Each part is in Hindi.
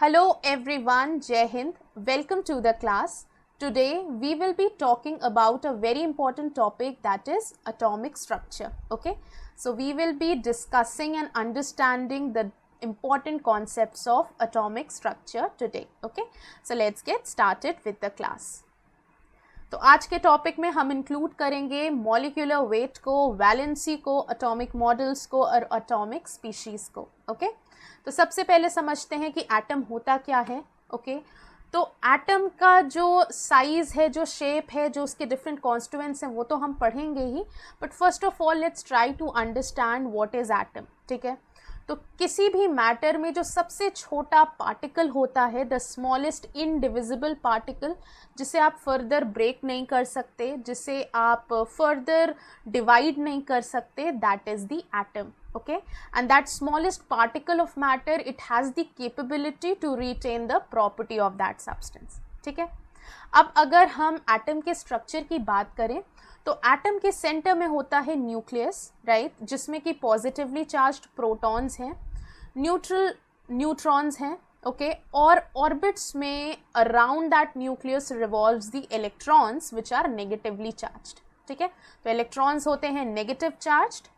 Hello everyone, Jai Hind. Welcome to the class. Today we will be talking about a very important topic, that is atomic structure. Okay, so we will be discussing and understanding the important concepts of atomic structure today. Okay, so let's get started with the class. तो आज के टॉपिक में हम इंक्लूड करेंगे मॉलिक्यूलर वेट को, वैलेंसी को, एटॉमिक मॉडल्स को और एटॉमिक स्पीशीज को. ओके, तो सबसे पहले समझते हैं कि एटम होता क्या है. ओके, तो एटम का जो साइज है, जो शेप है, जो उसके डिफरेंट कॉन्स्टिट्यूएंट्स हैं, वो तो हम पढ़ेंगे ही. But first of all let's try to understand what is atom. ठीक है, तो किसी भी मैटर में जो सबसे छोटा पार्टिकल होता है, द स्मॉलेस्ट इनडिविजिबल पार्टिकल, जिसे आप फर्दर ब्रेक नहीं कर सकते, जिसे आप फर्दर डिवाइड नहीं कर सकते, that is the atom. Okay, and that smallest particle of matter, it has the capability to retain the property of that substance. ठीक है, अब अगर हम एटम के स्ट्रक्चर की बात करें तो एटम के सेंटर में होता है न्यूक्लियस, राइट, जिसमें कि पॉजिटिवली चार्ज्ड प्रोटॉन्स हैं, न्यूट्रल न्यूट्रॉन्स हैं. ओके, और ऑर्बिट्स में around that nucleus revolves the electrons which are negatively charged. ठीक है, तो इलेक्ट्रॉन्स होते हैं नेगेटिव चार्ज्ड,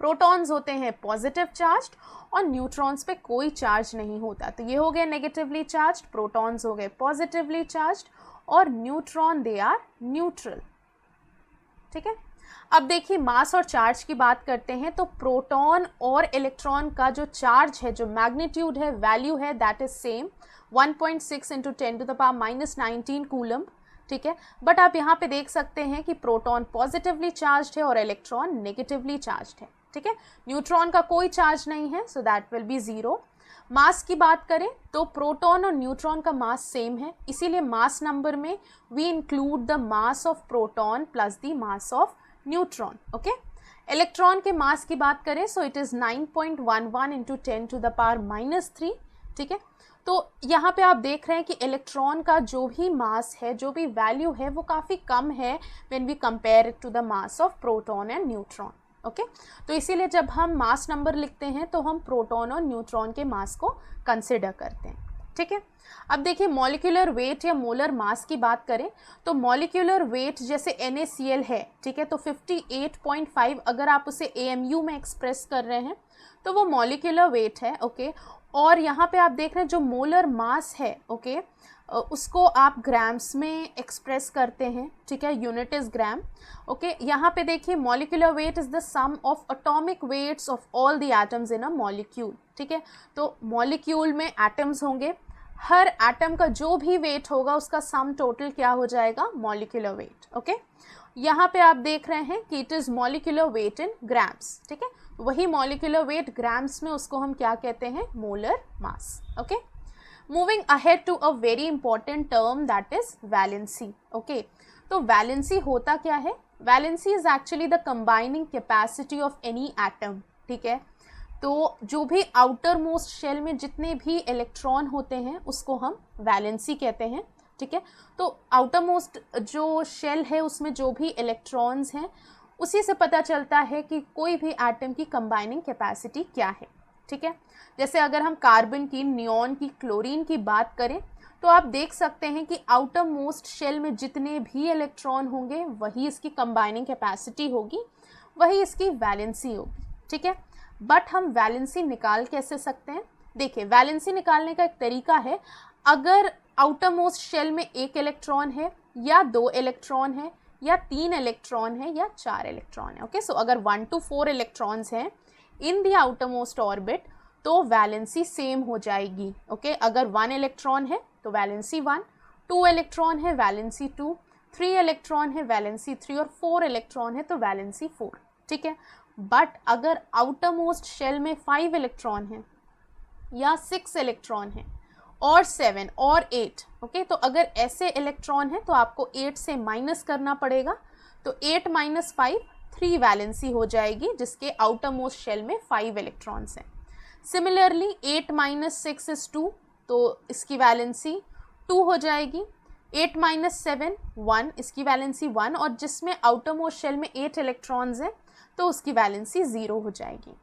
प्रोटॉन्स होते हैं पॉजिटिव चार्ज्ड और न्यूट्रॉन्स पे कोई चार्ज नहीं होता. तो ये हो गए नेगेटिवली चार्ज्ड, प्रोटॉन्स हो गए पॉजिटिवली चार्ज्ड और न्यूट्रॉन दे आर न्यूट्रल. ठीक है, अब देखिए मास और चार्ज की बात करते हैं. तो प्रोटॉन और इलेक्ट्रॉन का जो चार्ज है, जो मैग्नीट्यूड है, वैल्यू है, that is same 1.6 into 10⁻⁻19 coulomb. ठीक है, बट आप यहाँ पे देख सकते हैं कि प्रोटॉन पॉजिटिवली चार्ज है और इलेक्ट्रॉन नेगेटिवली चार्ज है. ठीक है, न्यूट्रॉन का कोई चार्ज नहीं है, सो दैट विल बी 0. मास की बात करें तो प्रोटॉन और न्यूट्रॉन का मास सेम है, इसीलिए मास नंबर में we include the mass of proton plus the mass of neutron. Okay, electron के मास की बात करें सो इट इज 9.11 इंटू 10⁻⁻3. ठीक है, तो यहाँ पे आप देख रहे हैं कि इलेक्ट्रॉन का जो भी मास है, जो भी वैल्यू है, वो काफ़ी कम है when we compare it to the mass of proton and neutron. Okay, तो इसीलिए जब हम मास नंबर लिखते हैं तो हम प्रोटॉन और न्यूट्रॉन के मास को कंसिडर करते हैं. ठीक है, अब देखिए मॉलिक्यूलर वेट या मोलर मास की बात करें तो मॉलिक्यूलर वेट जैसे NaCl है, ठीक है, तो 58.5 अगर आप उसे AMU में एक्सप्रेस कर रहे हैं तो वो मॉलिक्यूलर वेट है. ओके, और यहाँ पे आप देख रहे हैं जो मोलर मास है, ओके, उसको आप ग्राम्स में एक्सप्रेस करते हैं. ठीक है, यूनिट इज ग्राम. ओके, यहाँ पे देखिए molecular weight is the sum of atomic weights of all the atoms in a molecule. ठीक है, तो मॉलिक्यूल में एटम्स होंगे, हर एटम का जो भी वेट होगा उसका सम टोटल क्या हो जाएगा, मॉलिक्यूलर वेट. ओके, यहाँ पे आप देख रहे हैं कि it is molecular weight in grams. ठीक है, वही मॉलिक्यूलर वेट ग्राम्स में, उसको हम क्या कहते हैं, molar mass. Okay, moving ahead to a very important term that is valency. Okay, तो वैलेंसी होता क्या है, valency is actually the combining capacity of any atom. ठीक है, तो जो भी आउटर मोस्ट शेल में जितने भी इलेक्ट्रॉन होते हैं उसको हम वैलेंसी कहते हैं. ठीक है, तो आउटर मोस्ट जो शेल है उसमें जो भी इलेक्ट्रॉन्स हैं उसी से पता चलता है कि कोई भी एटम की कंबाइनिंग कैपेसिटी क्या है. ठीक है, जैसे अगर हम कार्बन की, नियॉन की, क्लोरीन की बात करें तो आप देख सकते हैं कि आउटर मोस्ट शेल में जितने भी इलेक्ट्रॉन होंगे वही इसकी कंबाइनिंग कैपेसिटी होगी, वही इसकी वैलेंसी होगी. ठीक है, बट हम वैलेंसी निकाल कैसे सकते हैं. देखिए वैलेंसी निकालने का एक तरीका है, अगर आउटर मोस्ट शेल में एक इलेक्ट्रॉन है या 2 इलेक्ट्रॉन है या 3 इलेक्ट्रॉन है या 4 इलेक्ट्रॉन है. ओके, सो अगर 1 to 4 इलेक्ट्रॉन्स हैं in the outer most orbit तो वैलेंसी सेम हो जाएगी. ओके, अगर 1 इलेक्ट्रॉन है तो वैलेंसी 1, 2 इलेक्ट्रॉन है वैलेंसी 2, 3 इलेक्ट्रॉन है वैलेंसी 3 और 4 इलेक्ट्रॉन है तो वैलेंसी 4. ठीक है, बट अगर आउटर मोस्ट शेल में 5 इलेक्ट्रॉन है या 6 इलेक्ट्रॉन है और 7 और 8, ओके, तो अगर ऐसे इलेक्ट्रॉन है तो आपको 8 से माइनस करना पड़ेगा, तो 8 - 5 3 वैलेंसी हो जाएगी जिसके आउटर मोस्ट शेल में 5 इलेक्ट्रॉन्स हैं. सिमिलरली 8 - 6 इज 2, तो इसकी वैलेंसी 2 हो जाएगी. 8 - 7 1, इसकी वैलेंसी 1, और जिसमें आउटर मोस्ट शेल में 8 इलेक्ट्रॉन्स हैं तो उसकी वैलेंसी 0 हो जाएगी.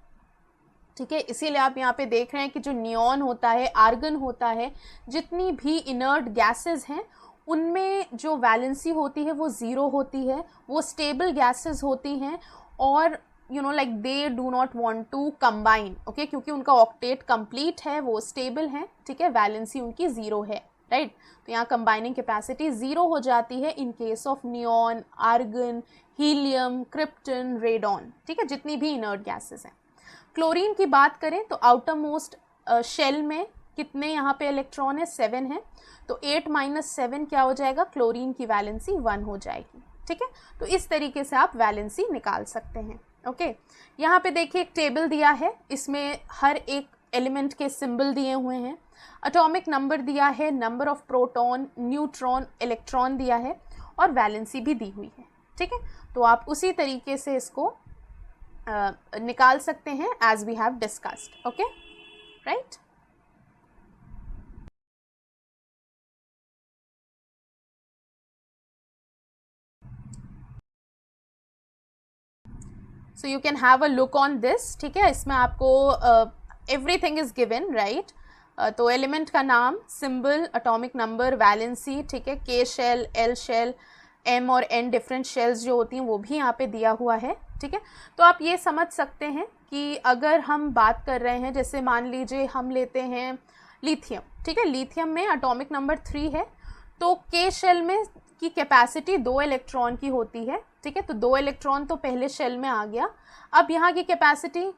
ठीक है, इसीलिए आप यहाँ पे देख रहे हैं कि जो नियॉन होता है, आर्गन होता है, जितनी भी इनर्ट गैसेस हैं उनमें जो वैलेंसी होती है वो ज़ीरो होती है, वो स्टेबल गैसेस होती हैं और like they do not want to combine, okay, क्योंकि उनका ऑक्टेट कंप्लीट है, वो स्टेबल है, ठीक है, वैलेंसी उनकी ज़ीरो है, राइट। तो यहाँ कंबाइनिंग कैपेसिटी ज़ीरो हो जाती है in case of neon, argon, helium, krypton, radon, ठीक है, जितनी भी इनर्ट गैसेस हैं। क्लोरीन की बात करें तो आउटर मोस्ट शेल में कितने यहाँ पे इलेक्ट्रॉन है, 7 है, तो 8 - 7 क्या हो जाएगा, क्लोरीन की वैलेंसी 1 हो जाएगी, ठीक है। तो इस तरीके से आप वैलेंसी निकाल सकते हैं, ओके। यहाँ पे देखिए एक टेबल दिया है, इसमें हर एक एलिमेंट के सिंबल दिए हुए हैं, एटॉमिक नंबर दिया है, number of proton, neutron, electron दिया है और वैलेंसी भी दी हुई है, ठीक है। तो आप उसी तरीके से इसको निकाल सकते हैं as we have discussed, okay, right? So you can have a look on this, ठीक है, इसमें आपको everything is given, right? तो एलिमेंट का नाम, सिंबल, एटॉमिक नंबर, वैलेंसी, ठीक है, के शेल, एल शेल, एम और एन डिफरेंट शेल्स जो होती हैं वो भी यहाँ पे दिया हुआ है, ठीक है। तो आप ये समझ सकते हैं कि अगर हम बात कर रहे हैं, जैसे मान लीजिए हम लेते हैं लिथियम, ठीक है, लिथियम में एटॉमिक नंबर 3 है, तो के शेल में की कैपेसिटी 2 इलेक्ट्रॉन की होती है, ठीक है, तो 2 इलेक्ट्रॉन तो पहले शेल में आ गया, अब यहाँ की कैपेसिटी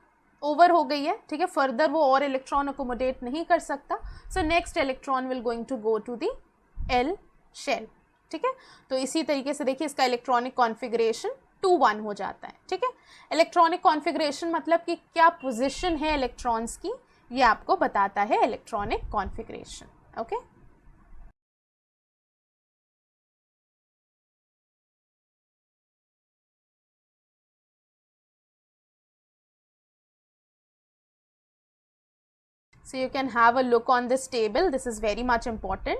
ओवर हो गई है, ठीक है, फर्दर वो और इलेक्ट्रॉन अकोमोडेट नहीं कर सकता, so next electron will going to go to the L shell, ठीक है। तो इसी तरीके से देखिए इसका इलेक्ट्रॉनिक कॉन्फ़िगरेशन 2-1 हो जाता है, ठीक है। इलेक्ट्रॉनिक कॉन्फ़िगरेशन मतलब कि क्या पोजीशन है इलेक्ट्रॉन्स की, ये आपको बताता है electronic configuration, okay. So you can have a look on this table, this is very much important.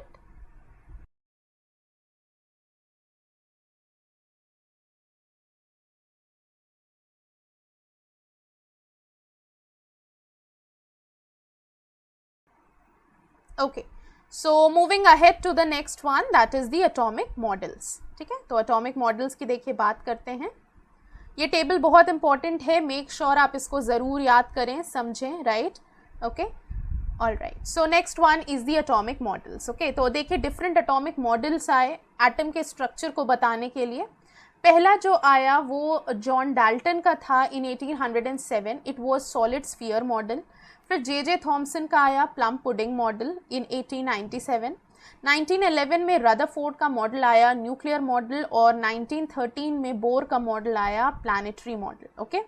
Okay, so moving ahead to the next one, that is the atomic models, ठीक है। तो atomic models की देखिए बात करते हैं, ये टेबल बहुत इंपॉर्टेंट है, मेक श्योर आप इसको ज़रूर याद करें, समझें, right, okay, all right. So next one is the atomic models, okay. तो देखिए डिफरेंट एटॉमिक मॉडल्स आए एटम के स्ट्रक्चर को बताने के लिए। पहला जो आया वो जॉन डाल्टन का था इन 1807, it was solid sphere model. फिर जे थॉमसन का आया प्लम पुडिंग मॉडल इन 1897। 1911 में रदरफोर्ड का मॉडल आया न्यूक्लियर मॉडल, और 1913 में बोर का मॉडल आया प्लानिटरी मॉडल, ओके।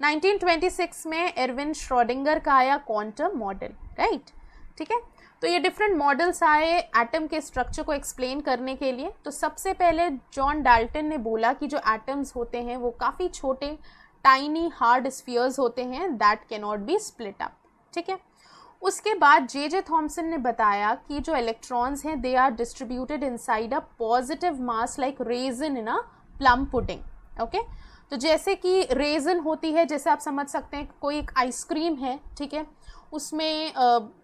1926 में एरविन श्रोडिंगर का आया क्वांटम मॉडल, राइट, ठीक है। तो ये डिफरेंट मॉडल्स आए एटम के स्ट्रक्चर को एक्सप्लेन करने के लिए। तो सबसे पहले जॉन डाल्टन ने बोला कि जो एटम्स होते हैं वो काफ़ी छोटे टाइनी हार्ड स्फीयर्स होते हैं that can not be split up, ठीक है। उसके बाद जे थॉमसन ने बताया कि जो इलेक्ट्रॉन्स हैं they are distributed inside a positive mass like raisin in a plum pudding, okay. तो जैसे कि रेजन होती है, जैसे आप समझ सकते हैं कोई एक आइसक्रीम है, ठीक है, उसमें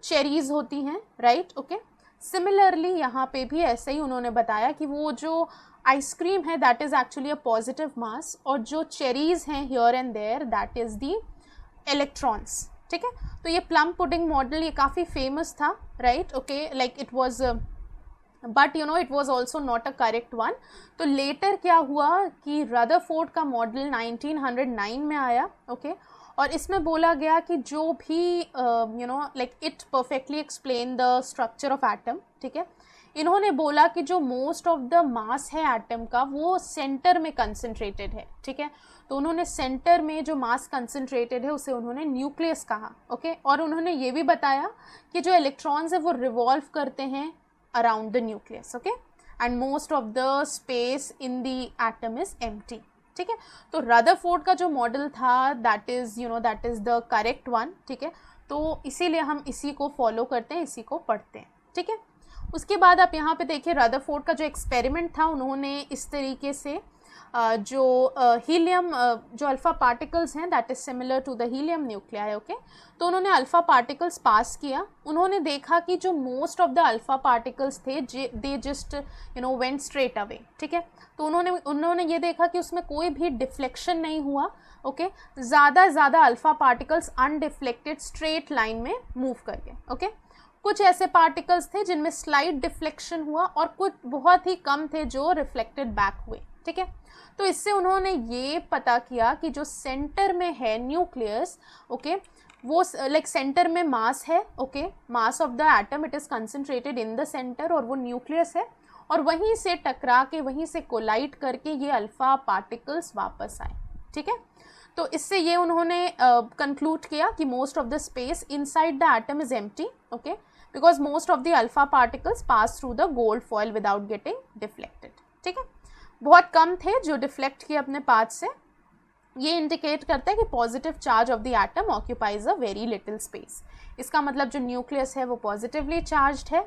चेरीज़ होती हैं, राइट, ओके। सिमिलरली यहाँ पे भी ऐसे ही उन्होंने बताया कि वो जो आइसक्रीम है that is actually a positive mass, और जो चेरीज़ हैं here and there that is the electrons, ठीक है। तो ये प्लम पुडिंग मॉडल ये काफ़ी फेमस था, right, okay, like it was, but you know it was also not a correct one. तो लेटर क्या हुआ कि रदरफोर्ड का मॉडल 1909 में आया, ओके, और इसमें बोला गया कि जो भी like it perfectly explain the structure of atom, ठीक है। इन्होंने बोला कि जो मोस्ट ऑफ द मास है एटम का वो सेंटर में कंसंट्रेटेड है, ठीक है। तो उन्होंने सेंटर में जो मास कंसंट्रेटेड है उसे उन्होंने न्यूक्लियस कहा, ओके। और उन्होंने ये भी बताया कि जो इलेक्ट्रॉन्स है वो रिवॉल्व करते हैं around the nucleus, okay, and most of the space in the atom is empty, ठीक है। तो रदरफोर्ड का जो मॉडल था that is that is the correct one, ठीक है। तो इसीलिए हम इसी को फॉलो करते हैं, इसी को पढ़ते हैं, ठीक है। उसके बाद आप यहाँ पे देखिए रदरफोर्ड का जो एक्सपेरिमेंट था उन्होंने इस तरीके से जो हीलियम जो अल्फ़ा पार्टिकल्स हैं that is similar to the helium nuclei, okay. तो उन्होंने अल्फ़ा पार्टिकल्स पास किया, उन्होंने देखा कि जो most of the alpha particles थे they just went straight away, ठीक है। तो उन्होंने ये देखा कि उसमें कोई भी डिफ्लेक्शन नहीं हुआ, ओके। ज़्यादा alpha particles undeflected straight line में मूव कर गए, ओके। कुछ ऐसे पार्टिकल्स थे जिनमें स्लाइट डिफ्लेक्शन हुआ और कुछ बहुत ही कम थे जो रिफ्लेक्टेड बैक हुए, ठीक है। तो इससे उन्होंने ये पता किया कि जो सेंटर में है न्यूक्लियस, ओके, वो लाइक सेंटर में मास है, okay, mass of the atom it is concentrated in the centre, और वो न्यूक्लियस है, और वहीं से टकरा के वहीं से कोलाइड करके ये अल्फ़ा पार्टिकल्स वापस आए, ठीक है। तो इससे ये उन्होंने कंक्लूड किया कि most of the space inside the atom is empty, okay, because most of the alpha particles pass through the gold foil without getting deflected, ठीक है। बहुत कम थे जो डिफ्लेक्ट किए अपने पाथ से। ये इंडिकेट करता है कि positive charge of the atom occupies a very little space. इसका मतलब जो न्यूक्लियस है वो पॉजिटिवली चार्ज्ड है,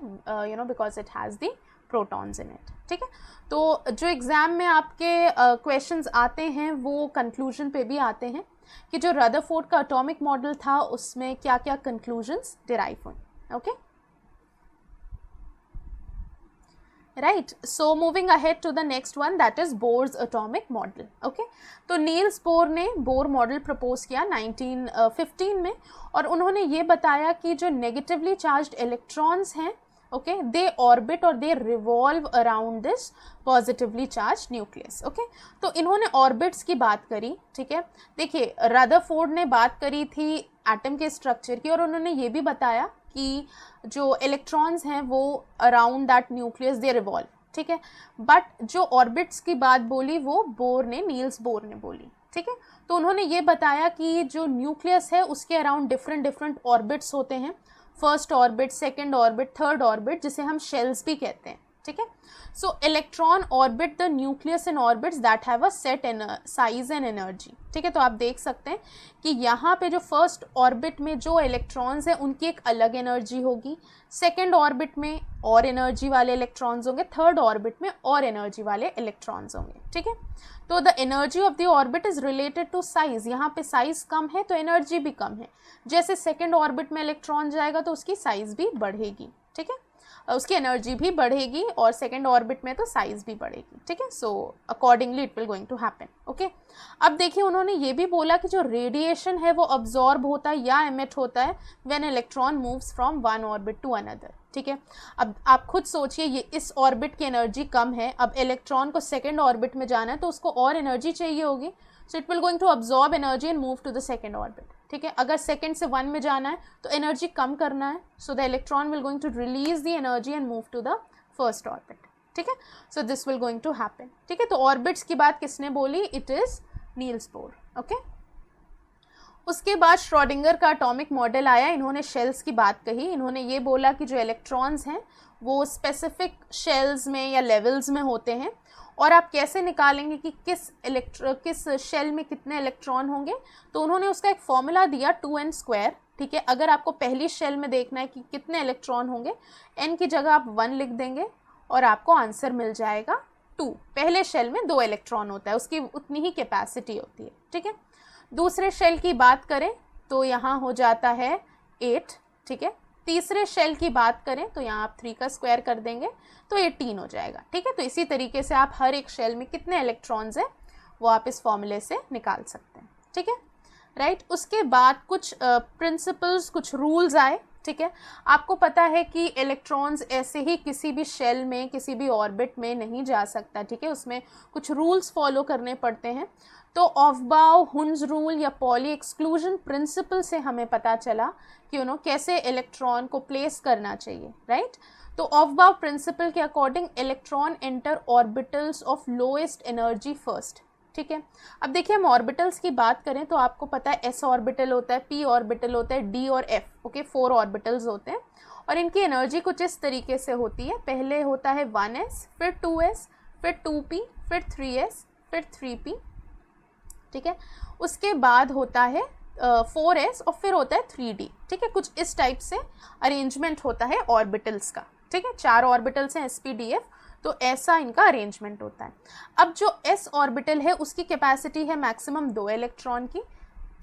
because it has the protons in it, ठीक है। तो जो एग्ज़ाम में आपके क्वेश्चंस आते हैं वो कंक्लूजन पे भी आते हैं कि जो रदरफोर्ड का एटॉमिक मॉडल था उसमें क्या क्या कंक्लूजन्स डिराइव हुए, okay, right. So moving ahead to the next one that is Bohr's atomic model, okay. तो नील्स बोर ने बोर मॉडल प्रपोज किया 1915 में, और उन्होंने ये बताया कि जो नेगेटिवली चार्ज्ड इलेक्ट्रॉन्स हैं, ओके, दे ऑर्बिट और they revolve around this positively charge nucleus, okay. तो इन्होंने ऑर्बिट्स की बात करी, ठीक है। देखिए रदरफोर्ड ने बात करी थी एटम के स्ट्रक्चर की, और उन्होंने ये भी बताया कि जो इलेक्ट्रॉन्स हैं वो around that nucleus they revolve, ठीक है। बट जो ऑर्बिट्स की बात बोली वो नील्स बोर ने बोली, ठीक है। तो उन्होंने ये बताया कि जो न्यूक्लियस है उसके अराउंड डिफरेंट ऑर्बिट्स होते हैं, first orbit, second orbit, third orbit, जिसे हम शेल्स भी कहते हैं, ठीक है। सो electron orbit the nucleus in orbits that have a set size and energy, ठीक है। तो आप देख सकते हैं कि यहाँ पे जो फर्स्ट ऑर्बिट में जो इलेक्ट्रॉन्स हैं उनकी एक अलग एनर्जी होगी, सेकेंड ऑर्बिट में और एनर्जी वाले इलेक्ट्रॉन्स होंगे, थर्ड ऑर्बिट में और एनर्जी वाले इलेक्ट्रॉन्स होंगे, ठीक है। तो the energy of the orbit is related to size, यहाँ पे साइज कम है तो एनर्जी भी कम है। जैसे सेकेंड ऑर्बिट में इलेक्ट्रॉन जाएगा तो उसकी साइज भी बढ़ेगी, ठीक है, उसकी एनर्जी भी बढ़ेगी, और सेकेंड ऑर्बिट में तो साइज भी बढ़ेगी, ठीक है। So accordingly it will going to happen, okay. अब देखिए उन्होंने ये भी बोला कि जो रेडिएशन है वो अब्जॉर्ब होता है या एमिट होता है when electron moves from one orbit to another, ठीक है। अब आप खुद सोचिए, ये इस ऑर्बिट की एनर्जी कम है, अब इलेक्ट्रॉन को सेकेंड ऑर्बिट में जाना है तो उसको और एनर्जी चाहिए होगी, so it will going to absorb energy and move to the second orbit, ठीक है। अगर सेकेंड से वन में जाना है तो एनर्जी कम करना है, so the electron will going to release the energy and move to the first orbit, ठीक है। So this will going to happen, ठीक है। तो ऑर्बिट्स की बात किसने बोली? It is Niels Bohr, okay. उसके बाद श्रोडिंगर का एटॉमिक मॉडल आया, इन्होंने शेल्स की बात कही, इन्होंने ये बोला कि जो इलेक्ट्रॉन्स हैं वो स्पेसिफिक शेल्स में या लेवल्स में होते हैं, और आप कैसे निकालेंगे कि किस शेल में कितने इलेक्ट्रॉन होंगे, तो उन्होंने उसका एक फॉर्मूला दिया 2n², ठीक है। अगर आपको पहली शेल में देखना है कि कितने इलेक्ट्रॉन होंगे, n की जगह आप 1 लिख देंगे और आपको आंसर मिल जाएगा 2। पहले शेल में 2 इलेक्ट्रॉन होता है, उसकी उतनी ही कैपेसिटी होती है, ठीक है। दूसरे शेल की बात करें तो यहाँ हो जाता है 8, ठीक है। तीसरे शेल की बात करें तो यहाँ आप 3 का स्क्वायर कर देंगे तो 18 हो जाएगा, ठीक है। तो इसी तरीके से आप हर एक शेल में कितने इलेक्ट्रॉन्स हैं वो आप इस फॉर्मूले से निकाल सकते हैं, ठीक है, राइट। उसके बाद कुछ प्रिंसिपल्स, कुछ रूल्स आए, ठीक है। आपको पता है कि इलेक्ट्रॉन्स ऐसे ही किसी भी शेल में, किसी भी ऑर्बिट में नहीं जा सकता, ठीक है। उसमें कुछ रूल्स फॉलो करने पड़ते हैं। तो ऑफबाउ, हुन्स रूल या पॉली एक्सक्लूजन प्रिंसिपल से हमें पता चला कि कैसे इलेक्ट्रॉन को प्लेस करना चाहिए, राइट। तो ऑफबाउ प्रिंसिपल के according electron enter orbitals of lowest energy first, ठीक है। अब देखिए हम ऑर्बिटल्स की बात करें तो आपको पता है s ऑर्बिटल होता है, p ऑर्बिटल होता है, d और f, ओके, 4 ऑर्बिटल्स होते हैं, और इनकी एनर्जी कुछ इस तरीके से होती है। पहले होता है 1s, फिर 2s, फिर 2p, फिर 3s, फिर 3p, ठीक है। उसके बाद होता है 4s और फिर होता है 3d, ठीक है। कुछ इस टाइप से अरेंजमेंट होता है ऑर्बिटल्स का, ठीक है। 4 ऑर्बिटल्स हैं sp, df, तो ऐसा इनका अरेंजमेंट होता है। अब जो s ऑर्बिटल है उसकी कैपेसिटी है मैक्सिमम 2 इलेक्ट्रॉन की,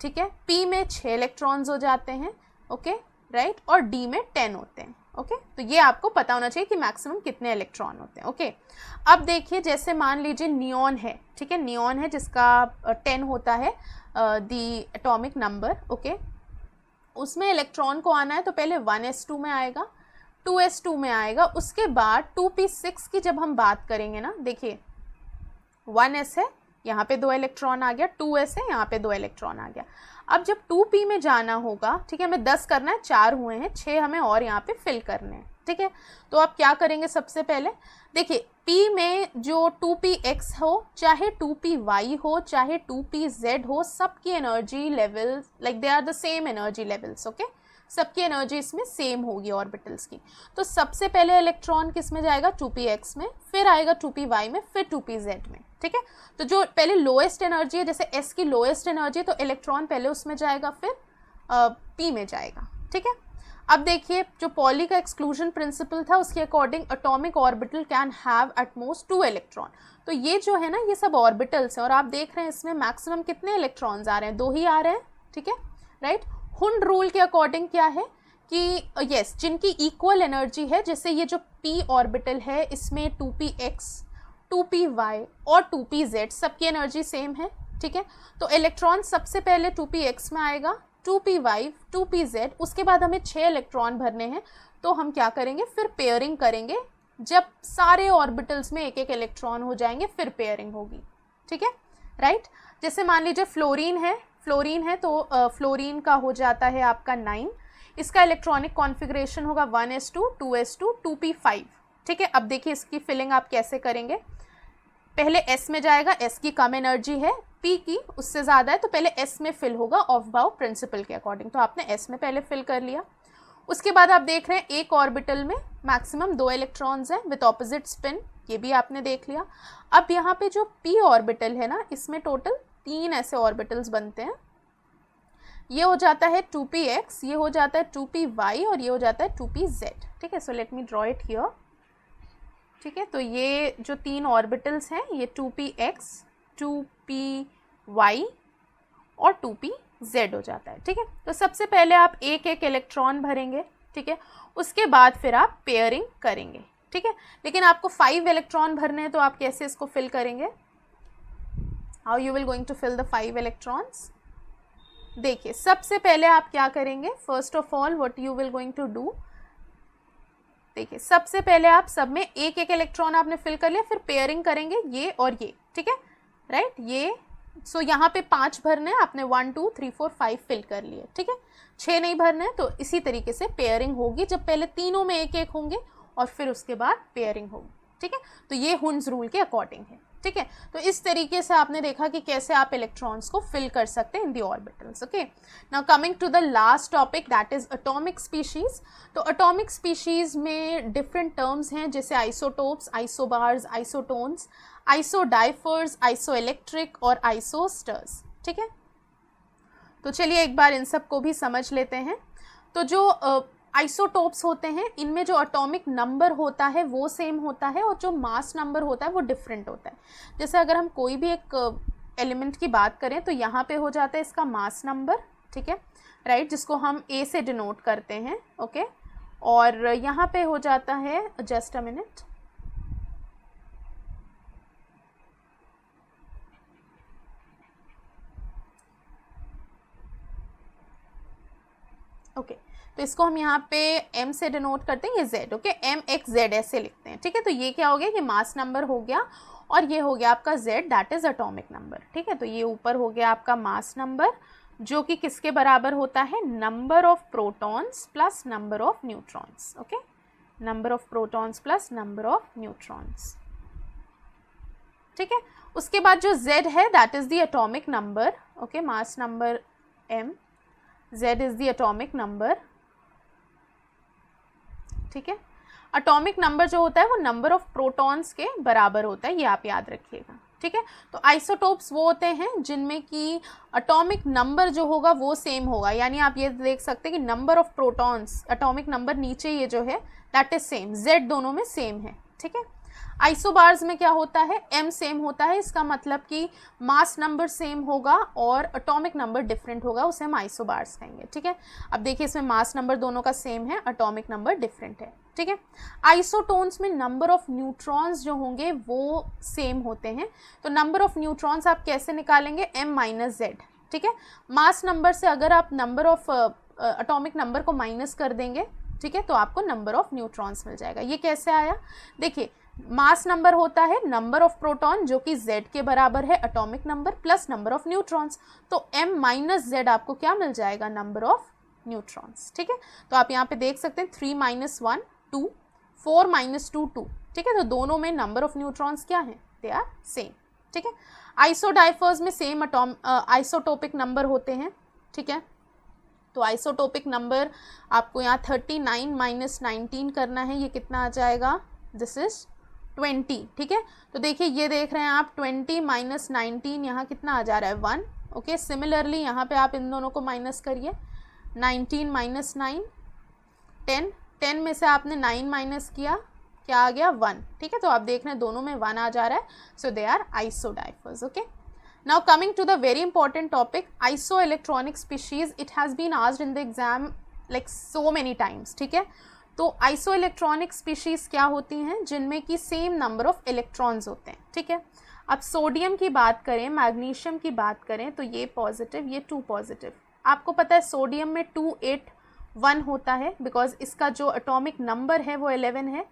ठीक है। p में 6 इलेक्ट्रॉन्स हो जाते हैं, ओके राइट, और d में 10 होते हैं, ओके। तो ये आपको पता होना चाहिए कि मैक्सिमम कितने इलेक्ट्रॉन होते हैं, ओके। अब देखिए जैसे मान लीजिए नियॉन है, ठीक है, नियॉन है जिसका 10 होता है दी एटॉमिक नंबर, ओके। उसमें इलेक्ट्रॉन को आना है तो पहले 1s2 में आएगा, 2s2 में आएगा, उसके बाद 2p6 की जब हम बात करेंगे ना, देखिए 1s है, यहाँ पे 2 इलेक्ट्रॉन आ गया, 2s है, यहाँ पे 2 इलेक्ट्रॉन आ गया। अब जब 2p में जाना होगा, ठीक है, हमें 10 करना है, 4 हुए हैं, 6 हमें और यहाँ पे फिल करने हैं, ठीक है। तो आप क्या करेंगे, सबसे पहले देखिए p में जो 2px हो, चाहे 2py हो, चाहे 2pz हो, सबकी energy level like they are the same energy levels, okay. सबकी एनर्जी इसमें सेम होगी ऑर्बिटल्स की। तो सबसे पहले इलेक्ट्रॉन किस में जाएगा, 2px में, फिर आएगा 2py में, फिर 2pz में, ठीक है। तो जो पहले लोएस्ट एनर्जी है, जैसे s की लोएस्ट एनर्जी है, तो इलेक्ट्रॉन पहले उसमें जाएगा, फिर p में जाएगा, ठीक है। अब देखिए जो पॉली का एक्सक्लूजन प्रिंसिपल था उसके according atomic orbital can have at most 2 electron. तो ये जो है ना, ये सब ऑर्बिटल्स हैं और आप देख रहे हैं इसमें मैक्सिमम कितने इलेक्ट्रॉन्स आ रहे हैं, 2 ही आ रहे हैं, ठीक है राइट। हुंड रूल के अकॉर्डिंग क्या है कि यस जिनकी इक्वल एनर्जी है, जैसे ये जो p ऑर्बिटल है इसमें 2px, 2py और 2pz सबकी एनर्जी सेम है, ठीक है। तो इलेक्ट्रॉन सबसे पहले 2px में आएगा, 2py, 2pz, उसके बाद हमें 6 इलेक्ट्रॉन भरने हैं। तो हम क्या करेंगे, फिर पेयरिंग करेंगे, जब सारे ऑर्बिटल्स में एक एक इलेक्ट्रॉन हो जाएंगे फिर पेयरिंग होगी, ठीक है राइट। जैसे मान लीजिए फ्लोरीन है तो फ्लोरीन का हो जाता है आपका 9, इसका इलेक्ट्रॉनिक कॉन्फ़िगरेशन होगा 1s2, 2s2, 2p5, ठीक है। अब देखिए इसकी फिलिंग आप कैसे करेंगे, पहले s में जाएगा, s की कम एनर्जी है, p की उससे ज़्यादा है, तो पहले s में फिल होगा ऑफ बाउ प्रिंसिपल के अकॉर्डिंग, तो आपने s में पहले फिल कर लिया। उसके बाद आप देख रहे हैं एक ऑर्बिटल में मैक्सिमम 2 इलेक्ट्रॉन्स हैं विथ ऑपोजिट स्पिन, ये भी आपने देख लिया। अब यहाँ पे जो p ऑर्बिटल है ना, इसमें टोटल 3 ऐसे ऑर्बिटल्स बनते हैं, ये हो जाता है 2px, ये हो जाता है 2py और ये हो जाता है 2pz, ठीक है। So let me draw it here, ठीक है। तो ये जो 3 ऑर्बिटल्स हैं ये 2px, 2py और 2pz हो जाता है, ठीक है। तो सबसे पहले आप एक एक इलेक्ट्रॉन भरेंगे, ठीक है, उसके बाद फिर आप पेयरिंग करेंगे, ठीक है। लेकिन आपको 5 इलेक्ट्रॉन भरने हैं, तो आप कैसे इसको फिल करेंगे, how you will going to fill the 5 electrons. देखिए सबसे पहले आप क्या करेंगे, first of all what you will going to do, देखिए सबसे पहले आप सब में एक एक इलेक्ट्रॉन आपने फिल कर लिया, फिर पेयरिंग करेंगे ये और ये, ठीक है राइट। ये सो यहाँ पे 5 भरने हैं, आपने 1 2 3 4 5 फिल कर लिए, ठीक है। 6 नहीं भरने हैं, तो इसी तरीके से पेयरिंग होगी, जब पहले तीनों में एक एक होंगे और फिर उसके बाद पेयरिंग होगी, ठीक है। तो ये हुंड्स रूल के अकॉर्डिंग है, ठीक है। तो इस तरीके से आपने देखा कि कैसे आप इलेक्ट्रॉन्स को फिल कर सकते हैं in the orbitals, okay. Now coming to the last topic that is atomic species. तो एटॉमिक स्पीशीज में डिफरेंट टर्म्स हैं, जैसे isotopes, isobars, isotones, isodiaphers, isoelectronic और आइसोस्टर्स, ठीक है। तो चलिए एक बार इन सब को भी समझ लेते हैं। तो जो आइसोटोप्स होते हैं, इनमें जो एटॉमिक नंबर होता है वो सेम होता है और जो मास नंबर होता है वो डिफरेंट होता है। जैसे अगर हम कोई भी एक एलिमेंट की बात करें तो यहाँ पे हो जाता है इसका मास नंबर, ठीक है राइट, जिसको हम A से डिनोट करते हैं, ओके। और यहाँ पे हो जाता है, जस्ट अ मिनट, ओके तो इसको हम यहाँ पे m से डिनोट करते हैं, ये z, okay, m x z ऐसे लिखते हैं, ठीक है। तो ये क्या हो गया, ये मास नंबर हो गया और ये हो गया आपका z, that is atomic number, ठीक है। तो ये ऊपर हो गया आपका मास नंबर, जो कि किसके बराबर होता है, number of protons plus number of neutrons, okay, number of protons plus number of neutrons, ठीक है। उसके बाद जो z है that is the atomic number, okay, mass number m, z is the atomic number, ठीक है। एटॉमिक नंबर जो होता है वो नंबर ऑफ प्रोटॉन्स के बराबर होता है, ये आप याद रखिएगा, ठीक है। तो आइसोटोप्स वो होते हैं जिनमें कि एटॉमिक नंबर जो होगा वो सेम होगा, यानी आप ये देख सकते हैं कि number of protons, atomic number नीचे ये जो है दैट इज सेम, z दोनों में सेम है, ठीक है। आइसोबार्स में क्या होता है, m सेम होता है, इसका मतलब कि मास नंबर सेम होगा और एटॉमिक नंबर डिफरेंट होगा, उसे हम आइसोबार्स कहेंगे, ठीक है। अब देखिए इसमें मास नंबर दोनों का सेम है, एटॉमिक नंबर डिफरेंट है, ठीक है। आइसोटोन्स में नंबर ऑफ न्यूट्रॉन्स जो होंगे वो सेम होते हैं, तो नंबर ऑफ न्यूट्रॉन्स आप कैसे निकालेंगे, m-z, ठीक है। मास नंबर से अगर आप नंबर ऑफ एटॉमिक नंबर को माइनस कर देंगे, ठीक है, तो आपको नंबर ऑफ न्यूट्रॉन्स मिल जाएगा। ये कैसे आया, देखिए मास नंबर होता है नंबर ऑफ प्रोटॉन जो कि z के बराबर है atomic number plus number of neutrons, तो m-z आपको क्या मिल जाएगा, नंबर ऑफ न्यूट्रॉन्स, ठीक है। तो आप यहाँ पे देख सकते हैं 3 - 1 2, 4 - 2 2, ठीक है। तो दोनों में नंबर ऑफ न्यूट्रॉन्स क्या है, दे आर सेम, ठीक है। आइसोडाइफर्स में सेम आइसोटोपिक नंबर होते हैं, ठीक है। तो आइसोटोपिक नंबर आपको यहाँ 39 - 19 करना है, ये कितना आ जाएगा, दिस इज 20, ठीक है। तो देखिए ये देख रहे हैं आप 20 - 19 यहाँ कितना आ जा रहा है, 1, ओके। सिमिलरली यहाँ पे आप इन दोनों को माइनस करिए, 19 - 9 10, 10 में से आपने 9 माइनस किया, क्या आ गया, 1, ठीक है। तो आप देख रहे हैं दोनों में 1 आ जा रहा है, so they are isodiaphers, okay. Now coming to the very important topic, isoelectronic species, it has been asked in the exam like so many times, ठीक है। तो आइसोइलेक्ट्रॉनिक स्पीशीज़ क्या होती हैं, जिनमें कि सेम नंबर ऑफ इलेक्ट्रॉन्स होते हैं, ठीक है। अब सोडियम की बात करें, मैग्नीशियम की बात करें, तो ये पॉजिटिव, ये 2 पॉजिटिव। आपको पता है सोडियम में 281 होता है, बिकॉज इसका जो एटॉमिक नंबर है वो 11 है।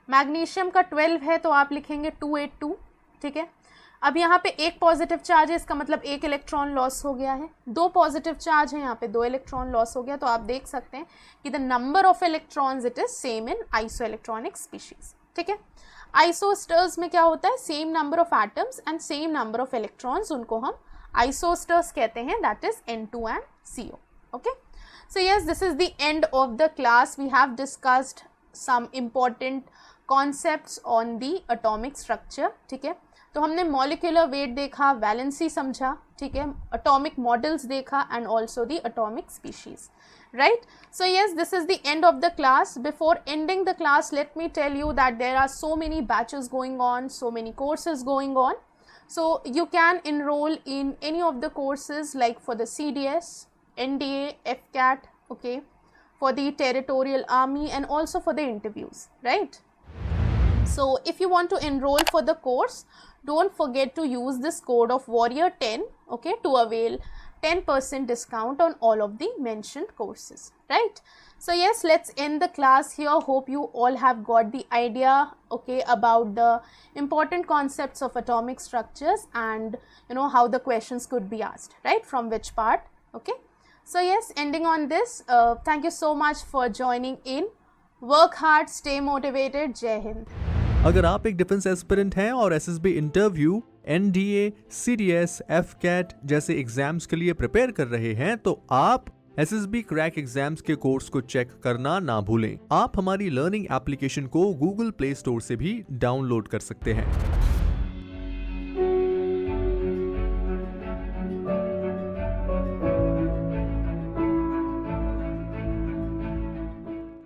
मैग्नीशियम का 12 है, तो आप लिखेंगे 282, ठीक है। अब यहाँ पे एक पॉजिटिव चार्ज है, इसका मतलब एक इलेक्ट्रॉन लॉस हो गया है। 2 पॉजिटिव चार्ज है, यहाँ पे 2 इलेक्ट्रॉन लॉस हो गया। तो आप देख सकते हैं कि the number of electrons it is same in isoelectronic species, ठीक है। आइसोस्टर्स में क्या होता है, same number of atoms and same number of electrons, उनको हम आइसोस्टर्स कहते हैं, that is N2 and CO, okay. So yes, this is the end of the class. We have discussed some important concepts on the atomic structure, ठीक है। तो हमने मॉलिक्यूलर वेट देखा, वैलेंसी समझा, ठीक है, एटॉमिक मॉडल्स देखा and also the atomic species, right? So yes, this is the end of the class. Before ending the class, let me tell you that there are so many batches going on, so many courses going on. So you can enroll in any of the courses, like for the CDS, NDA, FCAT, okay, for the territorial army and also for the interviews, right? So if you want to enroll for the course, don't forget to use this code of warrior 10, okay, to avail 10% discount on all of the mentioned courses, right? So yes, let's end the class here. Hope you all have got the idea, okay, about the important concepts of atomic structures and you know how the questions could be asked, right, from which part, okay. So yes, ending on this, thank you so much for joining in. Work hard, stay motivated. Jai Hind. अगर आप एक डिफेंस एस्पिरेंट हैं और SSB interview, NDA, CDS, AFCAT जैसे एग्जाम्स के लिए प्रिपेयर कर रहे हैं, तो आप एसएसबी क्रैक एग्जाम्स के कोर्स को चेक करना ना भूलें। आप हमारी लर्निंग एप्लीकेशन को गूगल प्ले स्टोर से भी डाउनलोड कर सकते हैं।